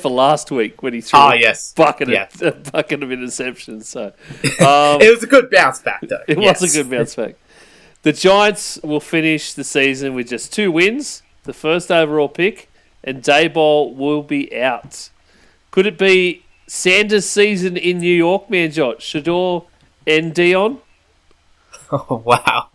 for last week when he threw a bucket of interceptions. So it was a good bounce back, though. It was a good bounce back. The Giants will finish the season with just 2 wins. the first overall pick, and Dayball will be out. Could it be Sanders' season in New York, Manjot? Shador and Dion? Oh, wow.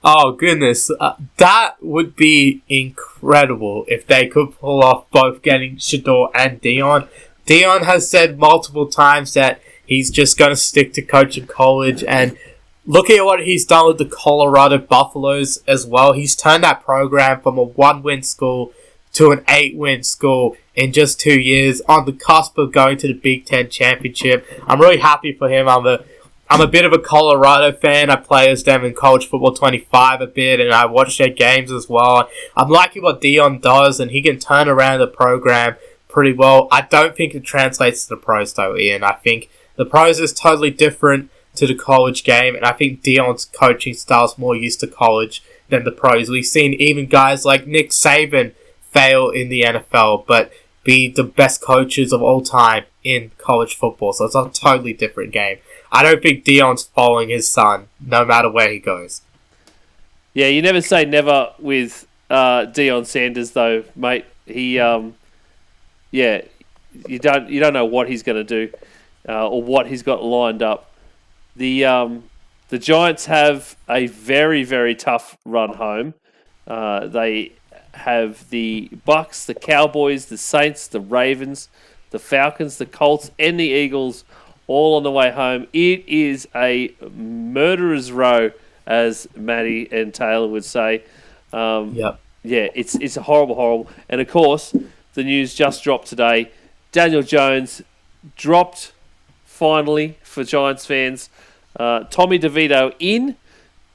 Oh, goodness. That would be incredible if they could pull off both getting Shador and Dion. Dion has said multiple times that he's just going to stick to coaching college, and look at what he's done with the Colorado Buffaloes as well. He's turned that program from a 1-win school to an 8-win school in just 2 years, on the cusp of going to the Big Ten Championship. I'm really happy for him. I'm a bit of a Colorado fan. I play as them in College Football 25 a bit, and I watch their games as well. I'm liking what Dion does, and he can turn around the program pretty well. I don't think it translates to the pros, though, Ian. I think the pros is totally different to the college game, and I think Dion's coaching style is more used to college than the pros. We've seen even guys like Nick Saban fail in the NFL, but be the best coaches of all time in college football. So it's a totally different game. I don't think Dion's following his son, no matter where he goes. Yeah, you never say never with Deion Sanders, though, mate. He, you don't know what he's going to do or what he's got lined up. The Giants have a very, very tough run home. They have the Bucks, the Cowboys, the Saints, the Ravens, the Falcons, the Colts, and the Eagles all on the way home. It is a murderer's row, as Matty and Taylor would say. Yep. Yeah, it's a horrible. And of course, the news just dropped today. Daniel Jones dropped finally for Giants fans. Tommy DeVito in.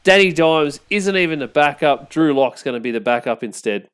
Danny Dimes isn't even the backup. Drew Lock's going to be the backup instead.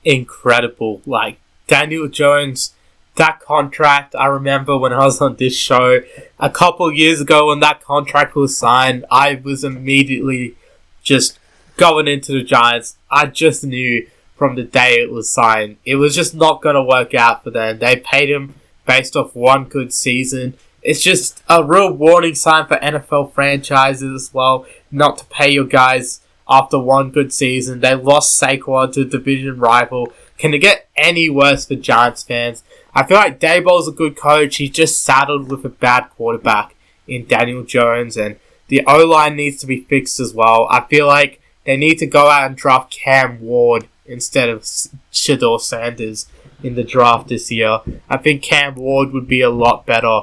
Incredible. Like, Daniel Jones, that contract, I remember when I was on this show a couple years ago when that contract was signed, I was immediately just going into the Giants. I just knew from the day it was signed, it was just not going to work out for them. They paid him based off one good season. It's just a real warning sign for NFL franchises as well, not to pay your guys after one good season. They lost Saquon to a division rival. Can it get any worse for Giants fans? I feel like Daboll's a good coach. He's just saddled with a bad quarterback in Daniel Jones, and the O-line needs to be fixed as well. I feel like they need to go out and draft Cam Ward instead of Shador Sanders in the draft this year. I think Cam Ward would be a lot better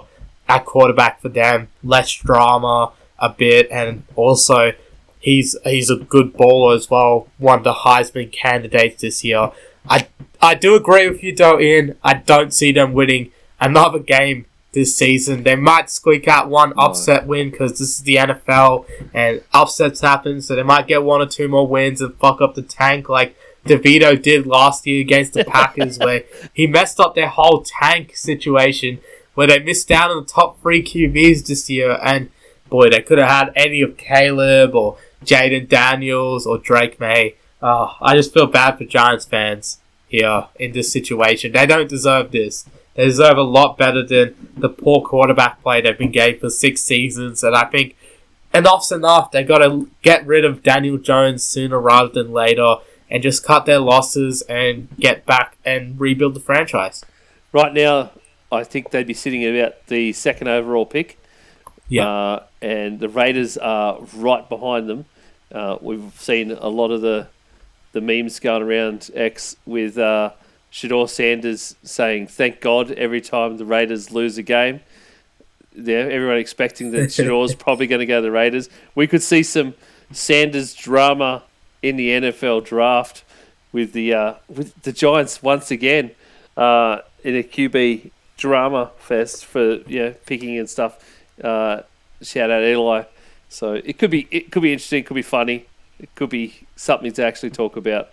at quarterback for them, less drama a bit, and also he's a good baller as well, one of the Heisman candidates this year. I do agree with you though, Ian. I don't see them winning another game this season. They might squeak out one upset win because this is the NFL and upsets happen, so they might get one or two more wins and fuck up the tank like DeVito did last year against the Packers where he messed up their whole tank situation where they missed out on the top 3 QBs this year, and boy, they could have had any of Caleb or Jaden Daniels or Drake May. I just feel bad for Giants fans here in this situation. They don't deserve this. They deserve a lot better than the poor quarterback play they've been getting for 6 seasons, and I think enough's enough. They got to get rid of Daniel Jones sooner rather than later and just cut their losses and get back and rebuild the franchise. Right now, I think they'd be sitting about the second overall pick. Yeah. And the Raiders are right behind them. We've seen a lot of the memes going around X with Shador Sanders saying, thank God, every time the Raiders lose a game. Everyone expecting that Shador's probably going to go to the Raiders. We could see some Sanders drama in the NFL draft with the Giants once again in a QB drama fest for picking and stuff. Shout out Eli. So it could be interesting. It could be funny. It could be something to actually talk about.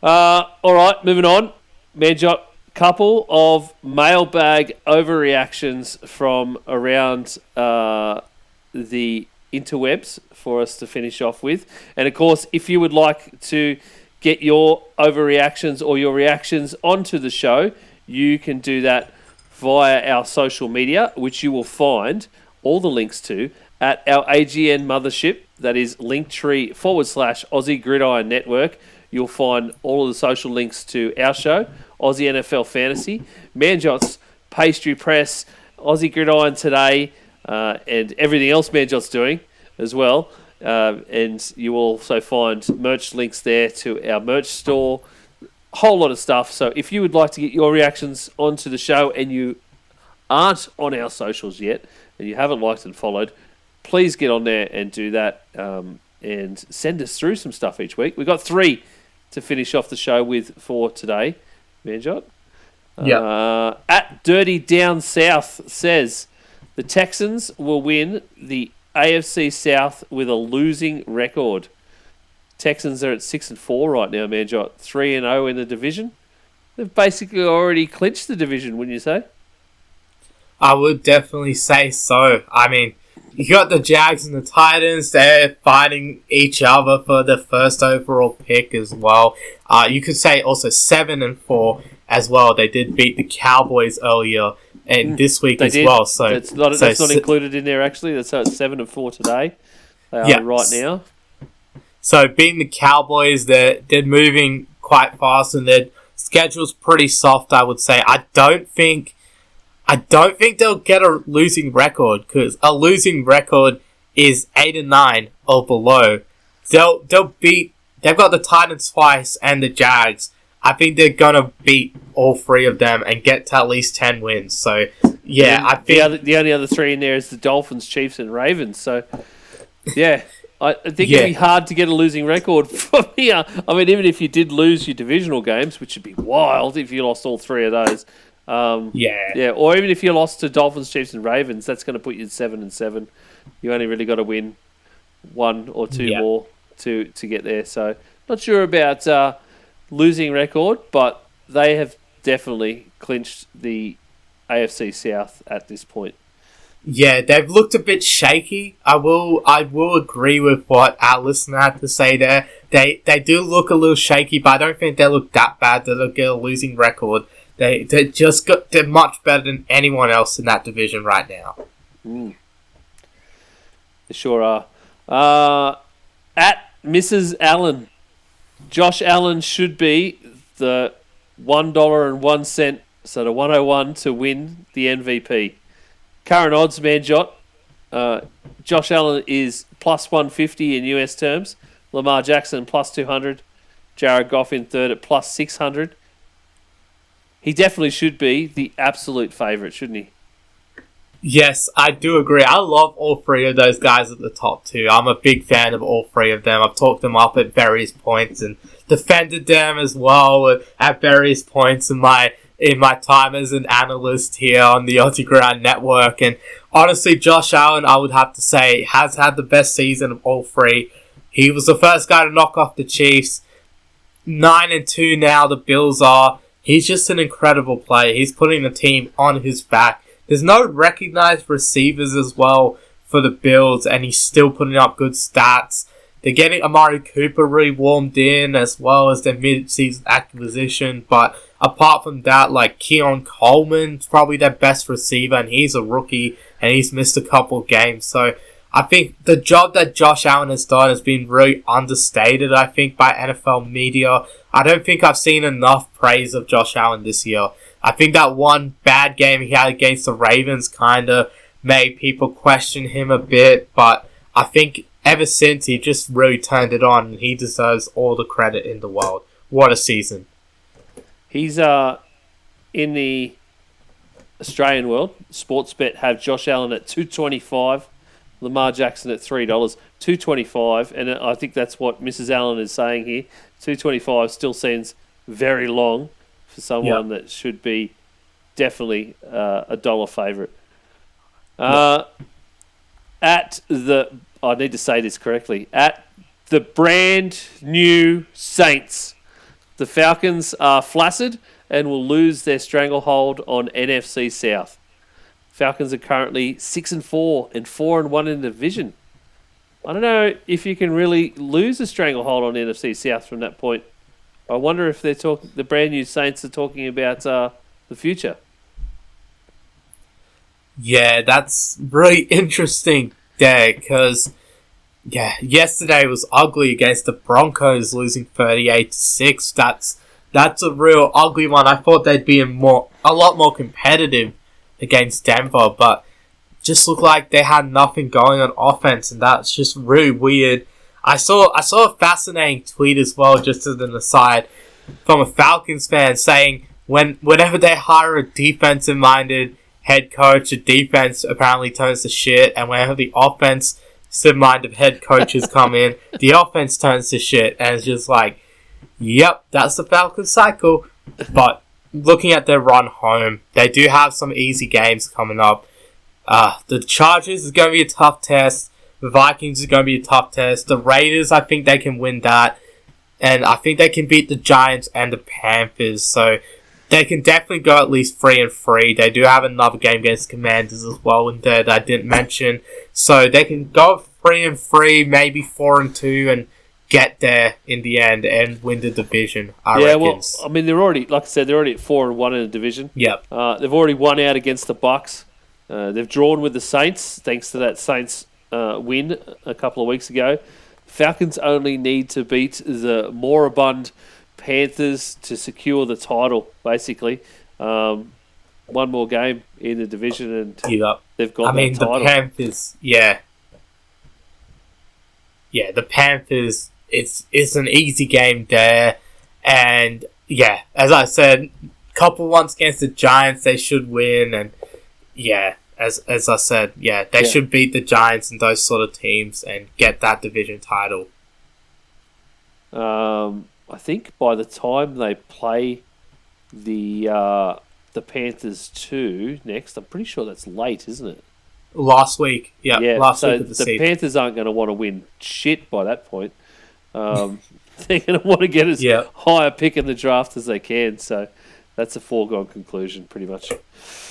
All right, moving on. Manjot, couple of mailbag overreactions from around the interwebs for us to finish off with. And of course, if you would like to get your overreactions or your reactions onto the show, you can do that via our social media, which you will find all the links to at our AGN mothership. That is linktree/Aussie Gridiron Network. You'll find all of the social links to our show, Aussie NFL Fantasy, Manjot's Pastry Press, Aussie Gridiron Today, and everything else Manjot's doing as well. And you will also find merch links there to our merch store, whole lot of stuff. So if you would like to get your reactions onto the show and you aren't on our socials yet and you haven't liked and followed, please get on there and do that, and send us through some stuff each week. We've got 3 to finish off the show with for today. Manjot? At Dirty Down South says, the Texans will win the AFC South with a losing record. Texans are at 6-4 right now, Manjot. 3-0 in the division. They've basically already clinched the division, wouldn't you say? I would definitely say so. I mean, you got the Jags and the Titans. They're fighting each other for the first overall pick as well. You could say also 7-4 as well. They did beat the Cowboys earlier and this week as well. So that's not included in there actually. That's 7-4 today. They are right now. So beating the Cowboys, they're moving quite fast and their schedule's pretty soft, I would say. I don't think they'll get a losing record, because a losing record is 8-9 or below. They've got the Titans twice and the Jags. I think they're gonna beat all 3 of them and get to at least 10 wins. So yeah, I think the only other 3 in there is the Dolphins, Chiefs, and Ravens. So yeah, I think it'd be hard to get a losing record from here. I mean, even if you did lose your divisional games, which would be wild if you lost all 3 of those. Or even if you lost to Dolphins, Chiefs, and Ravens, that's going to put you at 7-7. You only really got to win 1 or 2 more to get there. So not sure about losing record, but they have definitely clinched the AFC South at this point. Yeah, they've looked a bit shaky. I will agree with what our listener had to say there. They do look a little shaky, but I don't think they look that bad that they'll get a losing record. They're much better than anyone else in that division right now. They sure are. At Mrs. Allen, Josh Allen should be the $1.01, so the 101 to win the MVP. Current odds, Manjot. Josh Allen is plus 150 in US terms. Lamar Jackson plus 200. Jared Goff in third at plus 600. He definitely should be the absolute favourite, shouldn't he? Yes, I do agree. I love all 3 of those guys at the top 2. I'm a big fan of all 3 of them. I've talked them up at various points and defended them as well at various points in my time as an analyst here on the Aussie Gridiron Network. And honestly, Josh Allen, I would have to say, has had the best season of all 3. He was the first guy to knock off the Chiefs. 9-2 now, the Bills are. He's just an incredible player. He's putting the team on his back. There's no recognized receivers as well for the Bills, and he's still putting up good stats. They're getting Amari Cooper really warmed in, as well as their mid-season acquisition. But apart from that, like Keon Coleman's probably their best receiver, and he's a rookie, and he's missed a couple of games. So I think the job that Josh Allen has done has been really understated, I think, by NFL media. I don't think I've seen enough praise of Josh Allen this year. I think that one bad game he had against the Ravens kind of made people question him a bit, but I think ever since he just really turned it on, and he deserves all the credit in the world. What a season. He's in the Australian world. Sportsbet have Josh Allen at $2.25, Lamar Jackson at $3, $2.25, and I think that's what Mrs. Allen is saying here. $2.25 still seems very long for someone that should be definitely a dollar favourite. At the, I need to say this correctly, at the brand new Saints, the Falcons are flaccid and will lose their stranglehold on NFC South. Falcons are currently 6-4 and 4-1 in the division. I don't know if you can really lose a stranglehold on NFC South from that point. I wonder if the brand new Saints are talking about the future. Yeah, that's really interesting. there because, yeah, yesterday was ugly against the Broncos, losing 38-6. That's a real ugly one. I thought they'd be a lot more competitive against Denver, but just looked like they had nothing going on offense, and that's just really weird. I saw a fascinating tweet as well, just as an aside, from a Falcons fan saying whenever they hire a defensive-minded head coach, the defense apparently turns to shit, and whenever the offensive-minded head coaches come in, the offense turns to shit, and it's just like, yep, that's the Falcons cycle. But looking at their run home, they do have some easy games coming up. The Chargers is going to be a tough test. The Vikings is going to be a tough test. The Raiders, I think they can win that. And I think they can beat the Giants and the Panthers. So they can definitely go at least 3-3. They do have another game against Commanders as well in there that I didn't mention. So they can go 3-3, maybe 4-2, and get there in the end and win the division, I reckon. Well, I mean, they're already, like I said, they're already at 4-1 in the division. Yep. They've already won out against the Bucks. They've drawn with the Saints, thanks to that Saints win a couple of weeks ago. Falcons only need to beat the moribund Panthers to secure the title, basically. One more game in the division and they've got that title. The Panthers, yeah. Yeah, the Panthers, it's an easy game there. And, yeah, as I said, couple ones against the Giants, they should win. And, yeah, as I said, they should beat the Giants and those sort of teams and get that division title. I think by the time they play the Panthers 2 next, I'm pretty sure that's late, isn't it? Last week, last so week of the season. Panthers aren't going to want to win shit by that point. They're going to want to get as high a pick in the draft as they can, so that's a foregone conclusion, pretty much.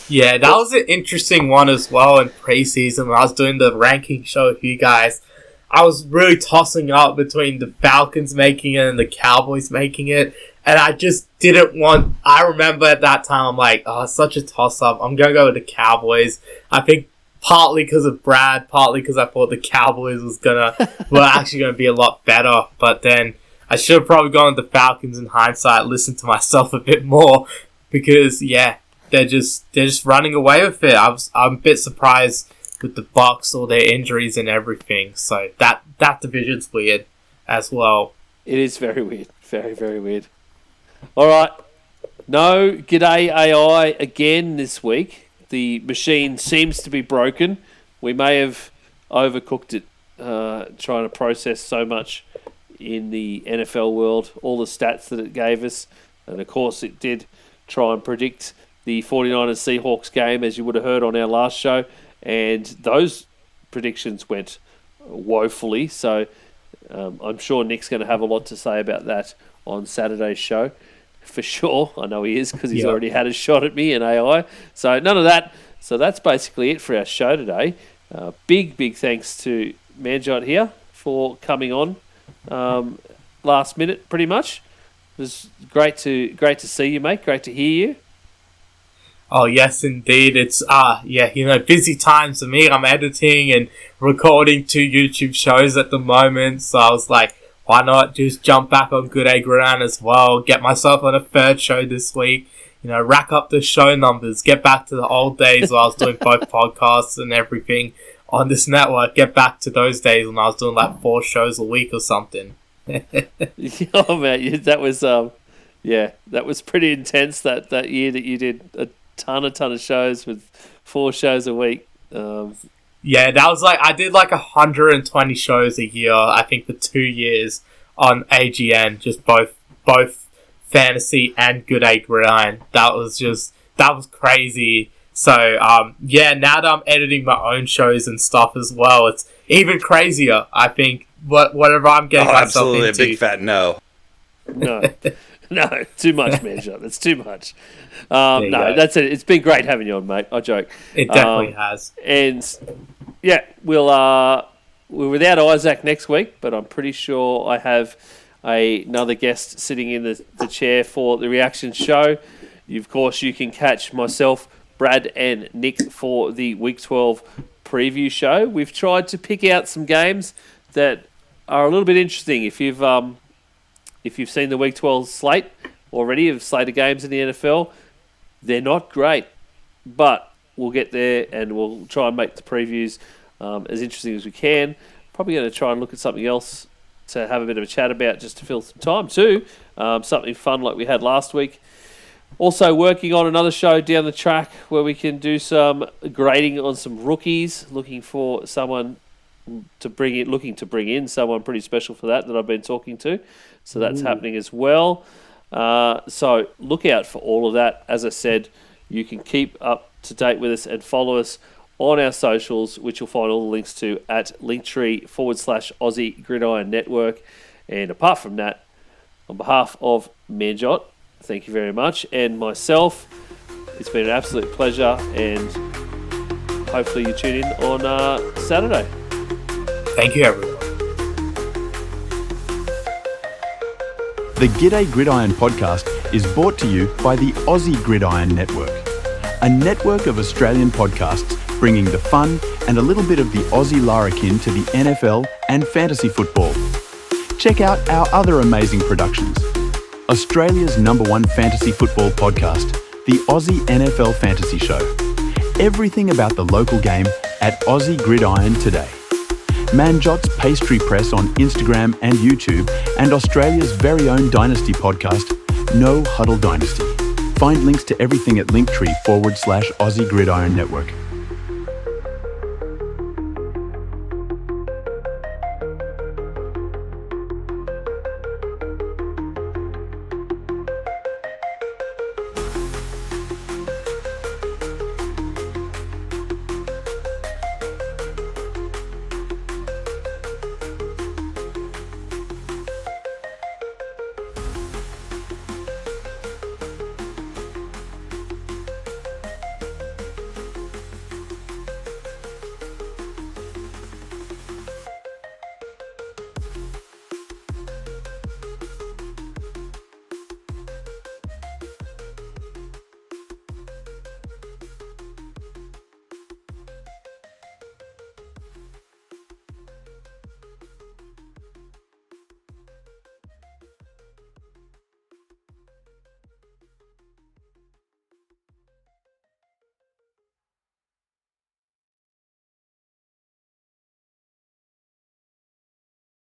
Yeah, that was an interesting one as well in preseason when I was doing the ranking show with you guys. I was really tossing up between the Falcons making it and the Cowboys making it, and I just didn't want... I remember at that time, I'm like, oh, it's such a toss-up. I'm going to go with the Cowboys. I think partly because of Brad, partly because I thought the Cowboys were actually going to be a lot better, but then I should have probably gone with the Falcons in hindsight, listened to myself a bit more, because, they're just running away with it. I'm a bit surprised with the Bucks, all their injuries and everything. So that division's weird as well. It is very weird. Very, very weird. All right. No Gday AI again this week. The machine seems to be broken. We may have overcooked it trying to process so much in the NFL world, all the stats that it gave us. And, of course, it did try and predict the 49ers Seahawks game, as you would have heard on our last show, and those predictions went woefully. So I'm sure Nick's going to have a lot to say about that on Saturday's show, for sure. I know he is because he's already had a shot at me and AI. So none of that. So that's basically it for our show today. Big thanks to Manjot here for coming on last minute, pretty much. It was great to see you, mate. Great to hear you. Oh, yes, indeed. It's, busy times for me. I'm editing and recording 2 YouTube shows at the moment. So I was like, why not just jump back on Gday Gridiron as well, get myself on a 3rd show this week, rack up the show numbers, get back to the old days where I was doing both podcasts and everything on this network, get back to those days when I was doing like 4 shows a week or something. Oh, man, that was pretty intense that year that you did a ton of shows with 4 shows a week. That was I did 120 shows a year, I think, for 2 years on AGN, just both fantasy and Gday Gridiron. That was crazy. So, now that I'm editing my own shows and stuff as well, it's even crazier, I think, whatever I'm getting myself into. Absolutely, a big fat no. No, too much, Manjot. That's too much. That's it. It's been great having you on, mate. I joke. It definitely has. And we're without Isaac next week, but I'm pretty sure I have another guest sitting in the chair for the reaction show. Of course, you can catch myself, Brad, and Nick for the Week 12 preview show. We've tried to pick out some games that are a little bit interesting. If you've seen the Week 12 slate already of slate of games in the NFL, they're not great, but we'll get there and we'll try and make the previews as interesting as we can. Probably going to try and look at something else to have a bit of a chat about just to fill some time too. Something fun like we had last week. Also working on another show down the track where we can do some grading on some rookies, looking for someone to bring in someone pretty special for that I've been talking to. So that's happening as well. So look out for all of that. As I said, you can keep up to date with us and follow us on our socials, which you'll find all the links to at linktree/Aussie Gridiron Network. And apart from that, on behalf of Manjot, thank you very much, and myself, it's been an absolute pleasure, and hopefully you tune in on Saturday. Thank you, everyone. The Gday Gridiron podcast is brought to you by the Aussie Gridiron Network, a network of Australian podcasts bringing the fun and a little bit of the Aussie larrikin to the NFL and fantasy football. Check out our other amazing productions. Australia's #1 fantasy football podcast, the Aussie NFL Fantasy Show. Everything about the local game at Aussie Gridiron today. Manjot's Pastry Press on Instagram and YouTube, and Australia's very own Dynasty podcast, No Huddle Dynasty. Find links to everything at linktree/Aussie Gridiron Network.